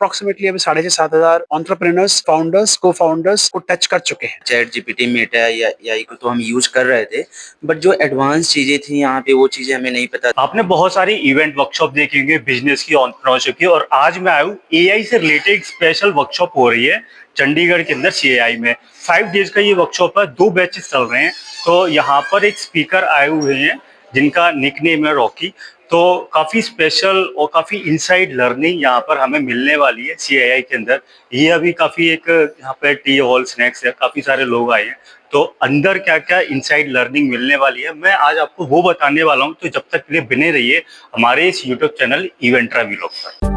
Approximately अभी 6,500-7,000 entrepreneurs, founders, co-founders को touch कर चुके हैं। चैट जीपीटी, मेटा या एआई को तो हम यूज कर रहे थे, बट जो एडवांस चीजें थी यहाँ पे वो चीजें हमें नहीं पता। आपने बहुत सारी इवेंट वर्कशॉप देखी होंगी बिजनेस की, एंटरप्रेन्योरशिप की, और आज मैं आया हूँ एआई से रिलेटेड एक स्पेशल वर्कशॉप हो रही है चंडीगढ़ के अंदर सीएआई में। 5 डेज का ये वर्कशॉप है, 2 बैचेस चल रहे हैं। तो यहाँ पर एक स्पीकर आए हुए हैं जिनका निकनेम है रॉकी। तो काफी स्पेशल और काफी इनसाइड लर्निंग यहाँ पर हमें मिलने वाली है सीएआई के अंदर। ये अभी काफी एक यहाँ पे टी हॉल स्नैक्स है, काफी सारे लोग आए हैं। तो अंदर क्या क्या इनसाइड लर्निंग मिलने वाली है मैं आज आपको वो बताने वाला हूँ। तो जब तक के लिए बने रहिए हमारे इस यूट्यूब चैनल इवेंट्रा वीलॉग पर।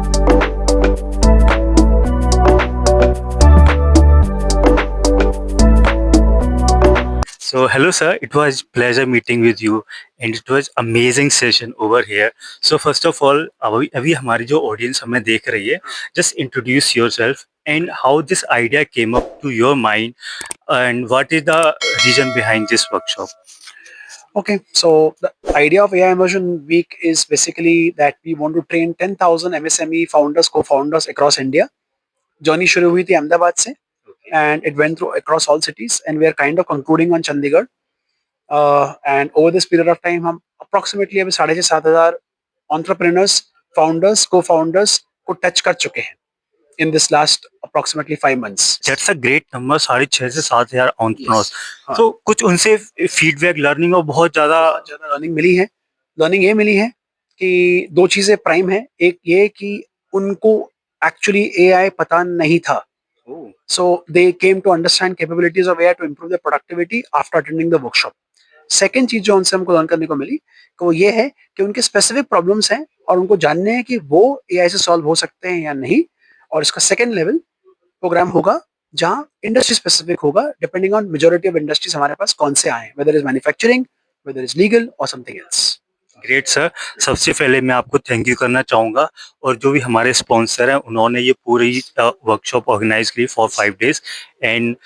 So hello sir, it was pleasure meeting with you and it was amazing session over here. So first of all, अभी हमारी जो audience हमें देख रही है, just introduce yourself and how this idea came up to your mind and what is the reason behind this workshop. Okay, so the idea of AI Immersion Week is basically that we want to train 10,000 MSME founders, co-founders across India. Journey शुरू हुई थी अहमदाबाद से and it went through across all cities and we are kind of concluding on Chandigarh. And over this period of time हम approximately अभी 6,500-7,000 entrepreneurs, founders, co-founders को touch कर चुके हैं in this last approximately 5 months. That's a great number, 6,500 से 7,000 entrepreneurs. हाँ. तो कुछ उनसे फीडबैक लर्निंग और बहुत ज्यादा लर्निंग मिली है। लर्निंग ये मिली है कि 2 चीजें प्राइम है। एक ये कि उनको एक्चुअली एआई पता नहीं था। So they came to understand capabilities of AI to improve their productivity after attending the workshop. Second चीज जो उनसे हमको लर्न करने को मिली कि वो ये है कि उनके स्पेसिफिक प्रॉब्लम्स हैं और उनको जानने हैं कि वो एआई से सॉल्व हो सकते हैं या नहीं। और इसका सेकेंड लेवल प्रोग्राम होगा जहां इंडस्ट्री स्पेसिफिक होगा depending on majority of industries हमारे पास कौन से आए, whether is manufacturing, whether is legal और समथिंग एल्स। ग्रेट सर, सबसे पहले मैं आपको थैंक यू करना चाहूँगा और जो भी हमारे स्पॉन्सर हैं उन्होंने ये पूरी वर्कशॉप ऑर्गेनाइज की for 5 days and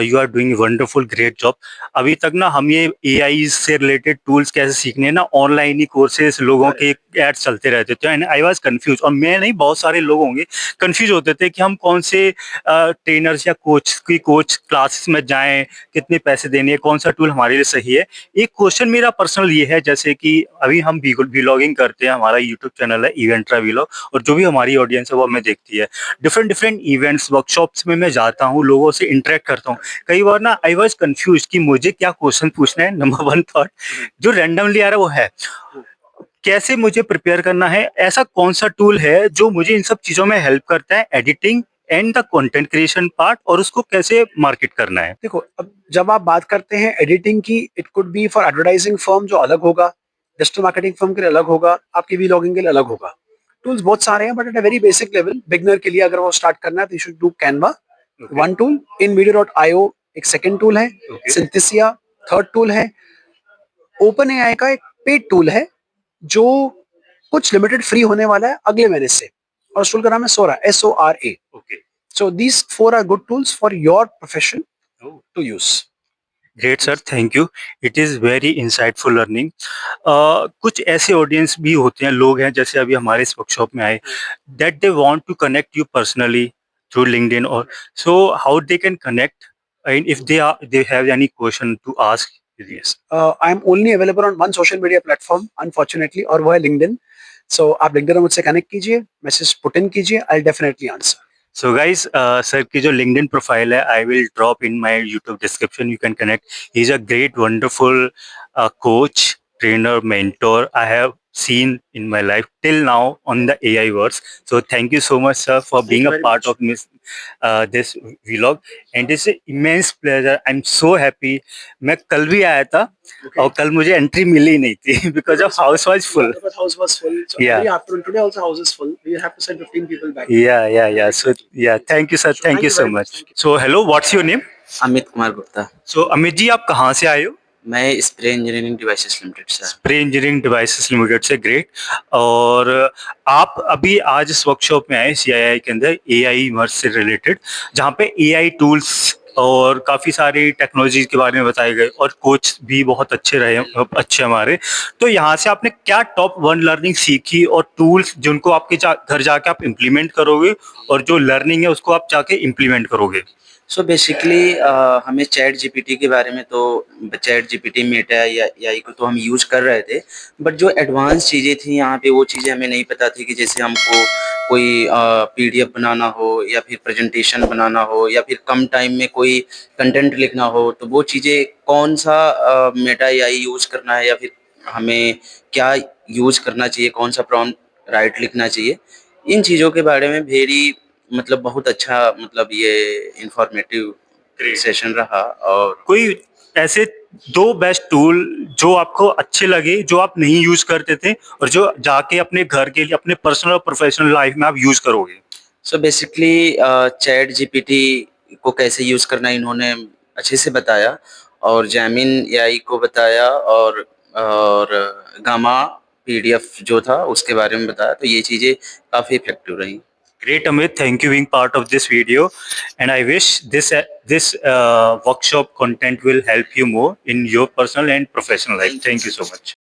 you are doing wonderful great job. अभी तक ना हम ये एआई से रिलेटेड टूल्स कैसे सीखने ना ऑनलाइन ही कोर्सेज लोगों के एड्स चलते रहते थे एंड आई वाज कंफ्यूज, और मैं नहीं बहुत सारे लोग होंगे कंफ्यूज होते थे कि हम कौन से ट्रेनर्स या कोच क्लासेस में जाएं, कितने पैसे देने हैं, कौन सा टूल हमारे लिए सही है। एक क्वेश्चन मेरा पर्सनल ये है, जैसे कि अभी हम व्लॉगिंग करते हैं, हमारा यूट्यूब चैनल है इवेंट्रा व्लॉग, और जो भी हमारी ऑडियंस है वो हमें देखती है। डिफरेंट इवेंट्स वर्कशॉप्स में मैं जाता हूँ, लोगों से इंटरेक्ट करता हूँ। कई बार ना आई वाज कंफ्यूज कि मुझे क्या क्वेश्चन पूछना है। नंबर 1 थॉट जो रैंडमली आ रहा है वो है कैसे मुझे प्रिपेयर करना है, ऐसा कौन सा टूल है जो मुझे इन सब चीजों में हेल्प करता है, editing and the content creation part, और उसको कैसे मार्केट करना है। देखो, अब जब आप बात करते हैं एडिटिंग की, it could be for advertising firm जो अलग होगा, डिजिटल मार्केटिंग फर्म के लिए अलग होगा, आपकी वीलॉगिंग के लिए अलग होगा। टूल्स बहुत सारे हैं but at a very basic level beginner के लिए अगर वो स्टार्ट करना है तो you should do Canva, one tool. InVideo.io एक सेकंड टूल है, सिंथेसिया थर्ड टूल है, ओपन एआई का एक पेड टूल है जो कुछ लिमिटेड फ्री होने वाला है अगले महीने से, और उस टूल का नाम है सोरा, SORA। So these 4 are good tools for your profession to use. Great sir, thank you, it is very insightful learning. कुछ ऐसे ऑडियंस भी होते हैं, लोग हैं जैसे अभी हमारे इस वर्कशॉप में आए, that they want to connect you personally through LinkedIn, और so how they can connect and if they have any question to ask. Yes, I am only available on one social media platform unfortunately, और वो है LinkedIn. So आप LinkedIn में मुझसे connect कीजिए, message put in कीजिए, I'll definitely answer. So guys sir की जो लिंक्डइन प्रोफाइल है I will drop in my YouTube description, you can connect. He is a great wonderful coach, trainer, mentor I have seen in my life till now on the AI words. So thank you so much, sir, for being a part of this vlog, and it's an immense pleasure. I'm so happy. मैं कल भी आया था और कल मुझे entry मिली नहीं थी because of house was full. Because house was full. So Yeah. every afternoon, today also house is full. We have to send 15 people back. Yeah. So yeah, thank you, sir. Thank you so very much. So hello, what's your name? Amit Kumar Gupta. So Amit ji, आप कहाँ से आए हो? मैं spray engineering devices limited से। Spray engineering devices limited से, great. और आप अभी आज इस वर्कशॉप में आए सीआईआई के अंदर एआई इमर्स से रिलेटेड, जहाँ पे एआई टूल्स और काफ़ी सारी टेक्नोलॉजीज़ के बारे में बताए गए और कोच भी बहुत अच्छे रहे अच्छे हमारे। तो यहाँ से आपने क्या टॉप 1 लर्निंग सीखी और टूल्स जिनको आपके घर जाके आप इम्प्लीमेंट करोगे और जो लर्निंग है उसको आप जाके इम्प्लीमेंट करोगे? सो बेसिकली हमें चैट जीपीटी के बारे में तो चैट जीपीटी मेटा या एआई को तो हम यूज़ कर रहे थे, बट जो एडवांस चीज़ें थी यहाँ पे वो चीज़ें हमें नहीं पता थी कि जैसे हमको कोई पीडीएफ बनाना हो या फिर प्रेजेंटेशन बनाना हो या फिर कम टाइम में कोई कंटेंट लिखना हो, तो वो चीज़ें कौन सा मेटा एआई यूज़ करना है या फिर हमें क्या यूज़ करना चाहिए, कौन सा प्रॉम्प्ट राइट लिखना चाहिए, इन चीज़ों के बारे में वेरी मतलब बहुत अच्छा मतलब ये इन्फॉर्मेटिव सेशन रहा। और कोई ऐसे 2 बेस्ट टूल जो आपको अच्छे लगे, जो आप नहीं यूज़ करते थे और जो जाके अपने घर के लिए, अपने पर्सनल और प्रोफेशनल लाइफ में आप यूज़ करोगे? सो बेसिकली चैट जीपीटी को कैसे यूज़ करना इन्होंने अच्छे से बताया, और जैमिन एआई को बताया, और गामा पीडीएफ जो था उसके बारे में बताया, तो ये चीज़ें काफ़ी इफ़ेक्टिव रहीं। Great, Amit. Thank you being part of this video, and I wish this workshop content will help you more in your personal and professional life. Thank you so much.